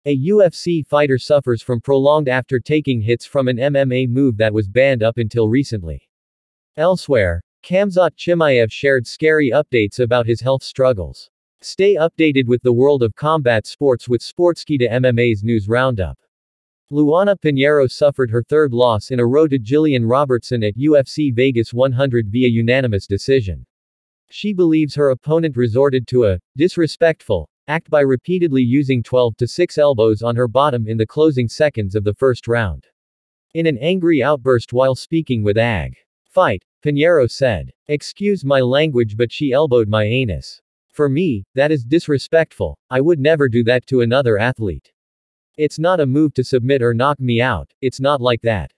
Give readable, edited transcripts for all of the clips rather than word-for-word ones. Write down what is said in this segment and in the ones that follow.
A UFC fighter suffers from prolonged after taking hits from an MMA move that was banned up until recently. Elsewhere, Khamzat Chimaev shared scary updates about his health struggles. Stay updated with the world of combat sports with Sportskeeda MMA's news roundup. Luana Pinheiro suffered her third loss in a row to Jillian Robertson at UFC Vegas 100 via unanimous decision. She believes her opponent resorted to a disrespectful act by repeatedly using 12-6 elbows on her bottom in the closing seconds of the first round. In an angry outburst while speaking with AG Fight, Pinheiro said, "Excuse my language, but she elbowed my anus. For me, that is disrespectful. I would never do that to another athlete. It's not a move to submit or knock me out, it's not like that.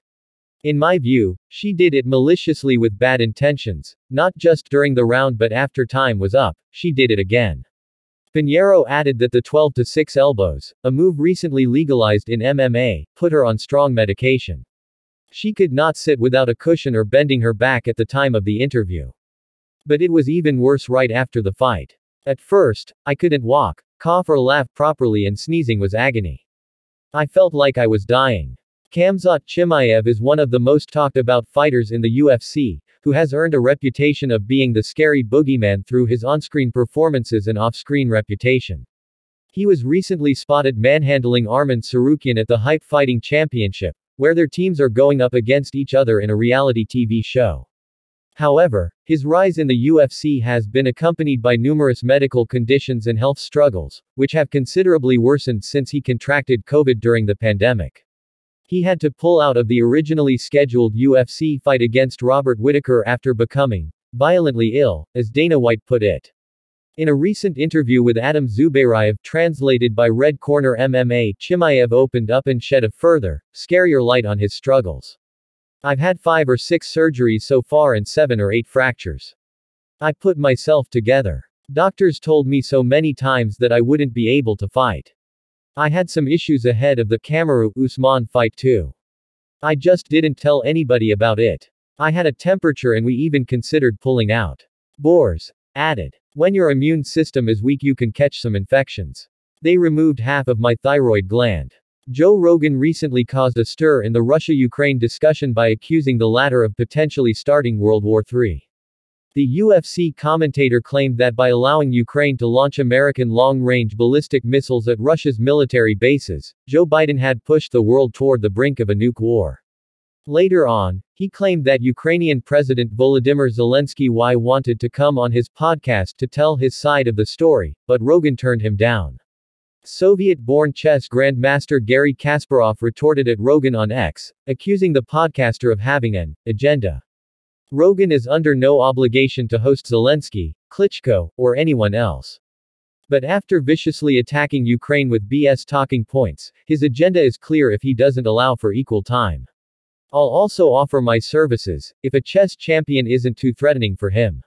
In my view, she did it maliciously with bad intentions, not just during the round but after time was up, she did it again." Pinheiro added that the 12-6 elbows, a move recently legalized in MMA, put her on strong medication. She could not sit without a cushion or bending her back at the time of the interview. But it was even worse right after the fight. At first, I couldn't walk, cough or laugh properly and sneezing was agony. I felt like I was dying. Khamzat Chimaev is one of the most talked about fighters in the UFC, who has earned a reputation of being the scary boogeyman through his on-screen performances and off-screen reputation. He was recently spotted manhandling Arman Tsarukyan at the Hype Fighting Championship, where their teams are going up against each other in a reality TV show. However, his rise in the UFC has been accompanied by numerous medical conditions and health struggles, which have considerably worsened since he contracted COVID during the pandemic. He had to pull out of the originally scheduled UFC fight against Robert Whittaker after becoming violently ill, as Dana White put it. In a recent interview with Adam Zubairayev translated by Red Corner MMA, Chimaev opened up and shed a further, scarier light on his struggles. "I've had 5 or 6 surgeries so far and 7 or 8 fractures. I put myself together. Doctors told me so many times that I wouldn't be able to fight. I had some issues ahead of the Kamaru Usman fight too. I just didn't tell anybody about it. I had a temperature and we even considered pulling out." Bors added, "When your immune system is weak you can catch some infections. They removed half of my thyroid gland." Joe Rogan recently caused a stir in the Russia-Ukraine discussion by accusing the latter of potentially starting World War III. The UFC commentator claimed that by allowing Ukraine to launch American long-range ballistic missiles at Russia's military bases, Joe Biden had pushed the world toward the brink of a nuke war. Later on, he claimed that Ukrainian President Volodymyr Zelensky wanted to come on his podcast to tell his side of the story, but Rogan turned him down. Soviet-born chess grandmaster Garry Kasparov retorted at Rogan on X, accusing the podcaster of having an agenda. Rogan is under no obligation to host Zelensky, Klitschko, or anyone else. But after viciously attacking Ukraine with BS talking points, his agenda is clear if he doesn't allow for equal time. I'll also offer my services, if a chess champion isn't too threatening for him.